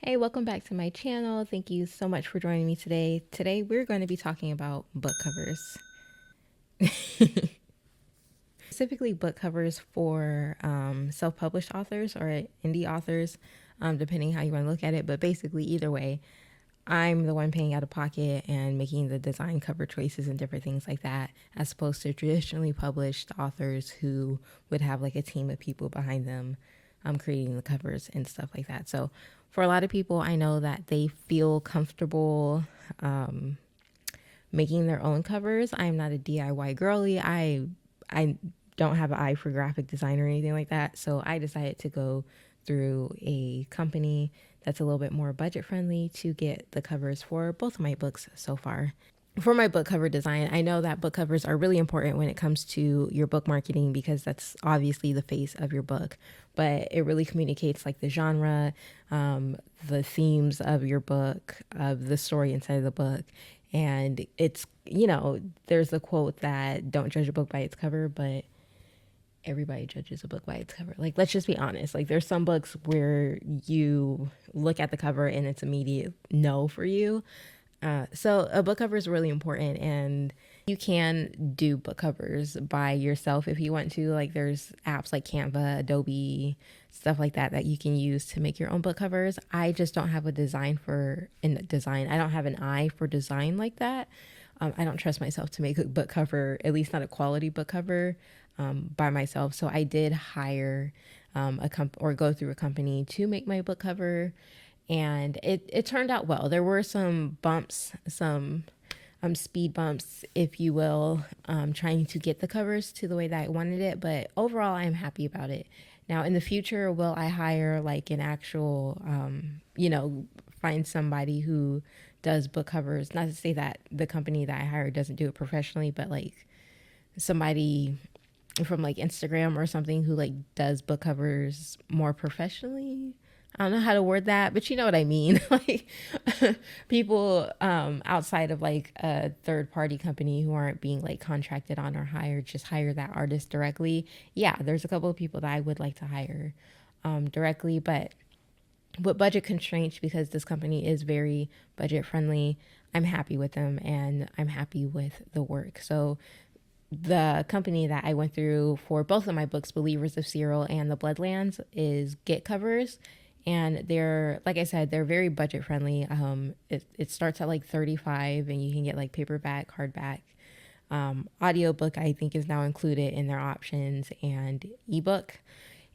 Hey, welcome back to my channel. Thank you so much for joining me today. Today we're going to be talking about book covers. Specifically book covers for self-published authors or indie authors, depending how you want to look at it. But basically, either way, I'm the one paying out of pocket and making the design cover choices and different things like that, as opposed to traditionally published authors who would have like a team of people behind them creating the covers and stuff like that. So for a lot of people, I know that they feel comfortable making their own covers. I'm not a DIY girly. I don't have an eye for graphic design or anything like that. So I decided to go through a company that's a little bit more budget friendly to get the covers for both of my books so far. For my book cover design, I know that book covers are really important when it comes to your book marketing because that's obviously the face of your book, but it really communicates like the genre, the themes of your book, of the story inside of the book. And it's, there's a quote that don't judge a book by its cover, but everybody judges a book by its cover. Like, let's just be honest. Like, there's some books where you look at the cover and it's immediate no for you. So a book cover is really important, and you can do book covers by yourself if you want to. Like there's apps like Canva, Adobe, stuff like that that you can use to make your own book covers. I just don't have a design for in design. I don't have an eye for design like that. I don't trust myself to make a book cover, at least not a quality book cover, by myself. So I did hire or go through a company to make my book cover, and it turned out well. There were some bumps, some speed bumps, if you will, trying to get the covers to the way that I wanted it. But overall, I'm happy about it. Now, in the future, will I hire like an actual, find somebody who does book covers? Not to say that the company that I hired doesn't do it professionally, but like somebody from like Instagram or something who like does book covers more professionally. I don't know how to word that, but you know what I mean. Like people outside of like a third party company who aren't being like contracted on or hired, just hire that artist directly. Yeah, there's a couple of people that I would like to hire directly, but with budget constraints, because this company is very budget friendly, I'm happy with them and I'm happy with the work. So the company that I went through for both of my books, Believers of Cyril and The Bloodlands, is Get Covers. And they're, like I said, they're very budget friendly. It starts at like 35 and you can get like paperback, hardback. Audiobook, I think, is now included in their options, and ebook.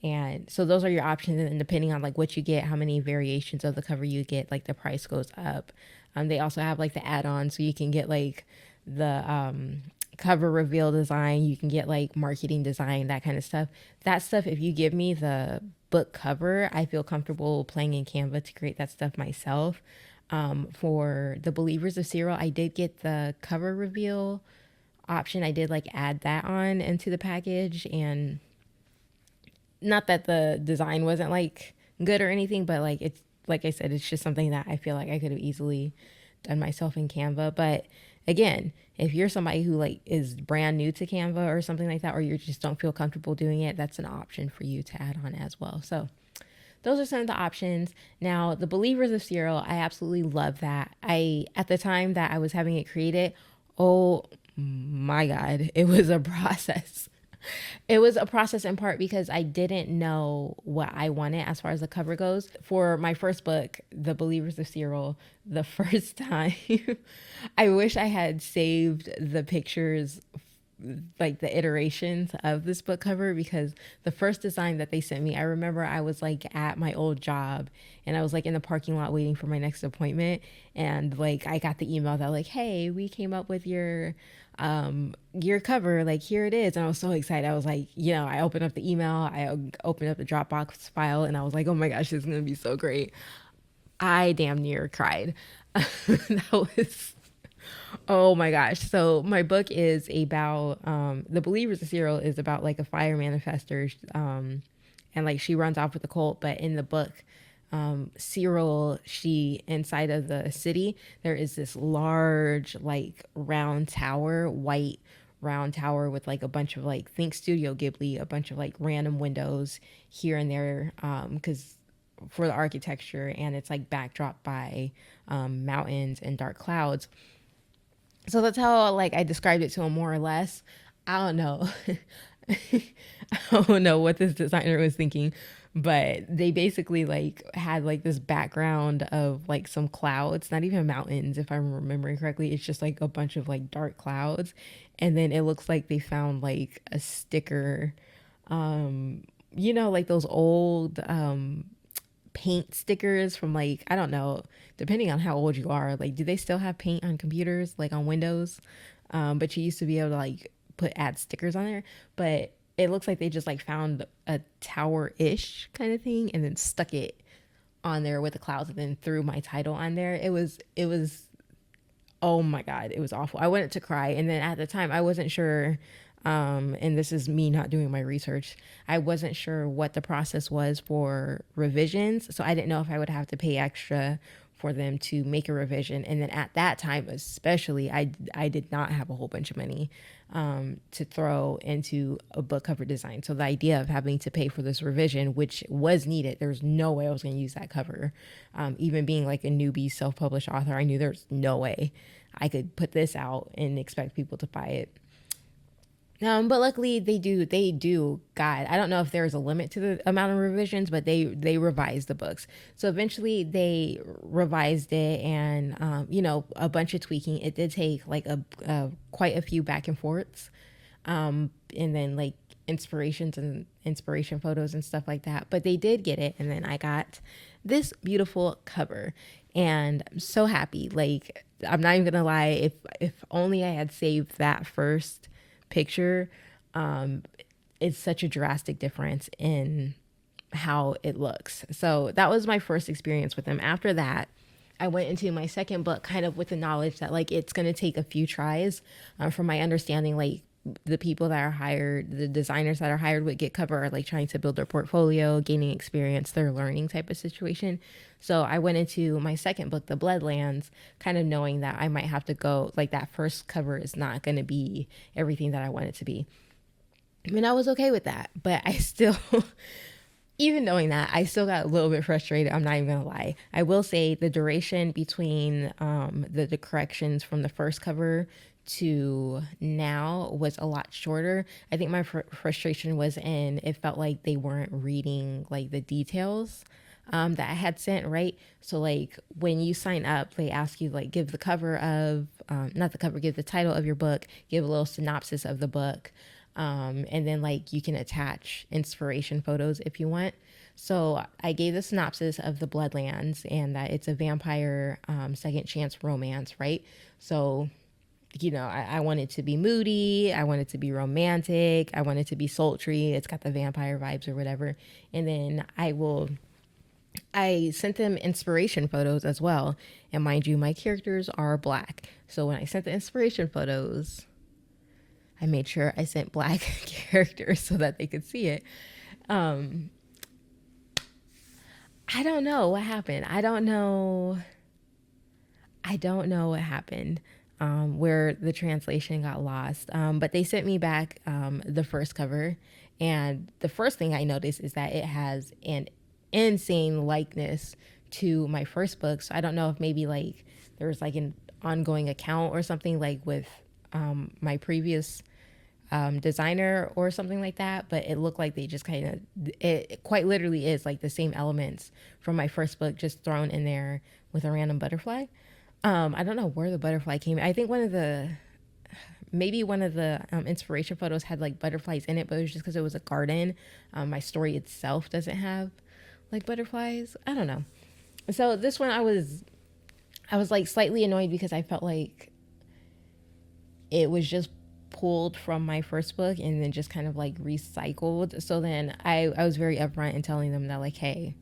And so those are your options. And depending on like what you get, how many variations of the cover you get, like the price goes up. They also have like the add-on, so you can get like the cover reveal design, you can get like marketing design, that kind of stuff. That stuff, if you give me the book cover, I feel comfortable playing in Canva to create that stuff myself. For the Believers of Cyril, I did get the cover reveal option. I did like add that on into the package, and not that the design wasn't like good or anything, but like it's, like I said, it's just something that I feel like I could have easily done myself in Canva. But again, if you're somebody who like is brand new to Canva or something like that, or you just don't feel comfortable doing it, that's an option for you to add on as well. So those are some of the options. Now, the Believers of Cyril, I absolutely love that. At the time that I was having it created, oh my God, it was a process. It was a process in part because I didn't know what I wanted as far as the cover goes. For my first book, The Believers of Cyril, the first time, I wish I had saved the pictures, like the iterations of this book cover, because the first design that they sent me, I remember I was like at my old job and I was like in the parking lot waiting for my next appointment, and like I got the email that like, hey, we came up with your cover, like here it is. And I was so excited. I was like, I opened up the email, I opened up the Dropbox file, and I was like, oh my gosh, this is gonna be so great. I damn near cried. That was, oh my gosh. So my book is about the Believers of Cyril is about like a fire manifester, and like she runs off with the cult. But in the book, Cyril, she, inside of the city, there is this large like round tower, white round tower with like a bunch of like, think Studio Ghibli, a bunch of like random windows here and there, because for the architecture, and it's like backdrop by mountains and dark clouds. So that's how like I described it to him more or less. I don't know. I don't know what this designer was thinking, but they basically like had like this background of like some clouds, not even mountains if I'm remembering correctly. It's just like a bunch of like dark clouds, and then it looks like they found like a sticker, like those old paint stickers from like, I don't know, depending on how old you are, like do they still have paint on computers, like on Windows? But you used to be able to like add stickers on there, but it looks like they just like found a tower-ish kind of thing and then stuck it on there with the clouds and then threw my title on there. It was oh my god, it was awful. I wanted to cry, and then at the time I wasn't sure, and this is me not doing my research, I wasn't sure what the process was for revisions, so I didn't know if I would have to pay extra for them to make a revision. And then at that time especially, I did not have a whole bunch of money to throw into a book cover design. So the idea of having to pay for this revision, which was needed, there's no way I was going to use that cover. Even being like a newbie self-published author, I knew there's no way I could put this out and expect people to buy it. But luckily they do. God, I don't know if there's a limit to the amount of revisions, but they revised the books. So eventually they revised it, and a bunch of tweaking. It did take like a quite a few back and forths, and then like inspirations and inspiration photos and stuff like that. But they did get it, and then I got this beautiful cover, and I'm so happy. Like, I'm not even gonna lie, if only I had saved that first picture, it's such a drastic difference in how it looks. So that was my first experience with them. After that, I went into my second book kind of with the knowledge that like it's going to take a few tries. From my understanding, like the people that are hired, the designers that are hired with Get Cover are like trying to build their portfolio, gaining experience, their learning type of situation. So I went into my second book, The Bloodlands, kind of knowing that I might have to go, like that first cover is not going to be everything that I want it to be. I mean, I was okay with that, but I still, even knowing that, I still got a little bit frustrated. I'm not even gonna lie. I will say the duration between the corrections from the first cover to now was a lot shorter. I think my frustration was in, it felt like they weren't reading like the details that I had sent, right? So like when you sign up, they ask you like give the cover of, not the cover, give the title of your book, give a little synopsis of the book. And then like you can attach inspiration photos if you want. So I gave the synopsis of The Bloodlands, and that it's a vampire second chance romance, right? So I want it to be moody. I want it to be romantic. I want it to be sultry. It's got the vampire vibes or whatever. And then I sent them inspiration photos as well. And mind you, my characters are black. So when I sent the inspiration photos, I made sure I sent black characters so that they could see it. I don't know what happened. I don't know what happened. Where the translation got lost. But they sent me back the first cover, and the first thing I noticed is that it has an insane likeness to my first book. So I don't know if maybe like there was like an ongoing account or something like with my previous designer or something like that, but it looked like they just kind of, it quite literally is like the same elements from my first book just thrown in there with a random butterfly. I don't know where the butterfly came. I think one of the inspiration photos had like butterflies in it, but it was just because it was a garden. My story itself doesn't have like butterflies. I don't know. So this one I was like slightly annoyed because I felt like it was just pulled from my first book and then just kind of like recycled. So then I was very upfront in telling them that like, hey,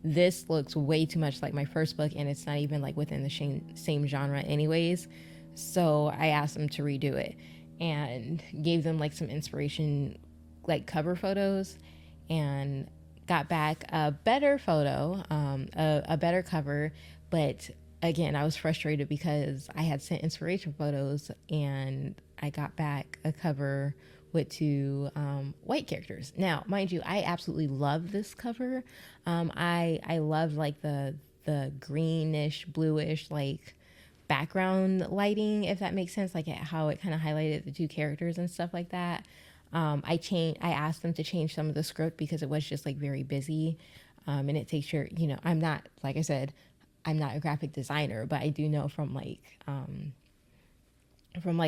this looks way too much like my first book, and it's not even like within the same genre anyways. So I asked them to redo it and gave them like some inspiration, like cover photos, and got back a better photo, a better cover. But again, I was frustrated because I had sent inspiration photos and I got back a cover with two white characters. Now, mind you, I absolutely love this cover. I love like the greenish, bluish like background lighting, if that makes sense, like how it kind of highlighted the two characters and stuff like that. I asked them to change some of the script because it was just like very busy. And it takes your, I'm not, like I said, I'm not a graphic designer, but I do know from like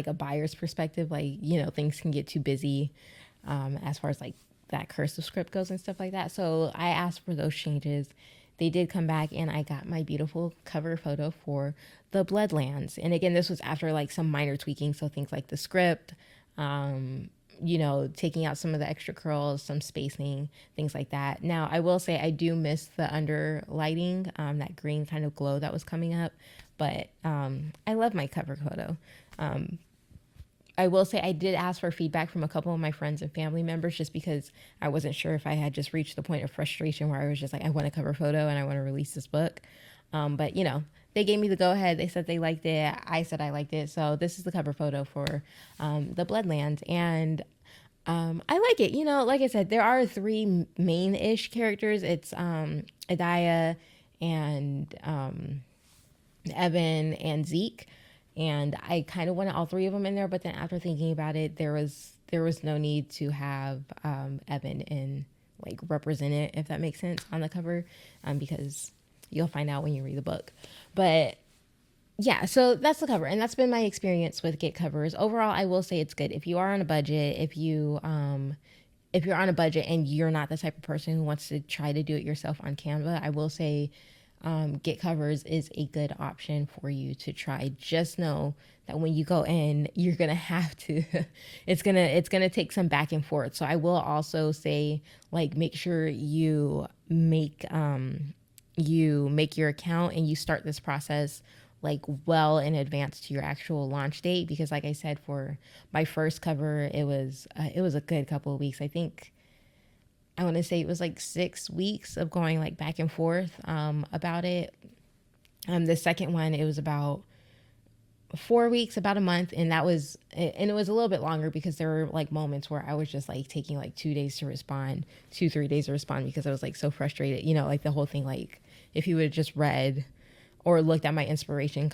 a buyer's perspective, like, things can get too busy, as far as like that cursive script goes and stuff like that. So I asked for those changes. They did come back and I got my beautiful cover photo for the Bloodlands. And again, this was after like some minor tweaking. So things like the script, taking out some of the extra curls, some spacing, things like that. Now, I will say I do miss the under lighting, that green kind of glow that was coming up, but I love my cover photo. I will say I did ask for feedback from a couple of my friends and family members just because I wasn't sure if I had just reached the point of frustration where I was just like, I want a cover photo and I want to release this book. But they gave me the go ahead. They said they liked it. I said I liked it. So this is the cover photo for the Bloodlands. And I like it. Like I said, there are three main-ish characters. It's Adaya and Evan and Zeke. And I kind of wanted all three of them in there, but then after thinking about it, there was no need to have Evan in like represent it, if that makes sense, on the cover, because you'll find out when you read the book. But yeah, so that's the cover, and that's been my experience with Get covers. Overall, I will say it's good if you are on a budget. If you're on a budget and you're not the type of person who wants to try to do it yourself on Canva, I will say Get covers is a good option for you to try. Just know that when you go in, you're gonna have to it's gonna take some back and forth. So I will also say, like, make sure you make your account and you start this process like well in advance to your actual launch date, because like I said, for my first cover, it was a good couple of weeks. I want to say it was like 6 weeks of going like back and forth about it. The second one, it was about 4 weeks, about a month, and it was a little bit longer because there were like moments where I was just like taking like 2 days to respond, 3 days to respond, because I was like so frustrated. Like the whole thing, like if you would have just read or looked at my inspiration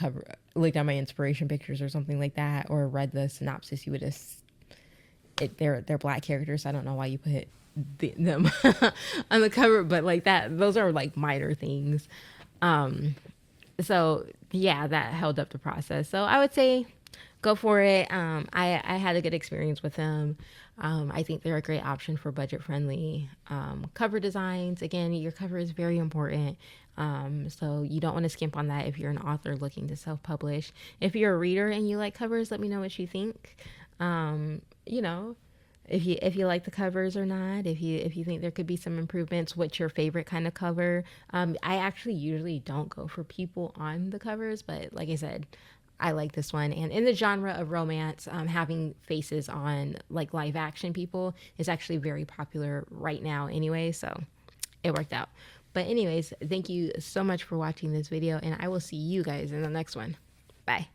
pictures or something like that, or read the synopsis, you would have. They're black characters. So I don't know why you put them on the cover, but like that, those are like minor things. So yeah, that held up the process. So I would say go for it. I had a good experience with them. I think they're a great option for budget friendly cover designs. Again, your cover is very important. So you don't want to skimp on that if you're an author looking to self-publish. If you're a reader and you like covers, let me know what you think. If you like the covers or not, if you think there could be some improvements, what's your favorite kind of cover? I actually usually don't go for people on the covers, but like I said, I like this one. And in the genre of romance, having faces on like live action people is actually very popular right now anyway, so it worked out. But anyways, thank you so much for watching this video, and I will see you guys in the next one. Bye.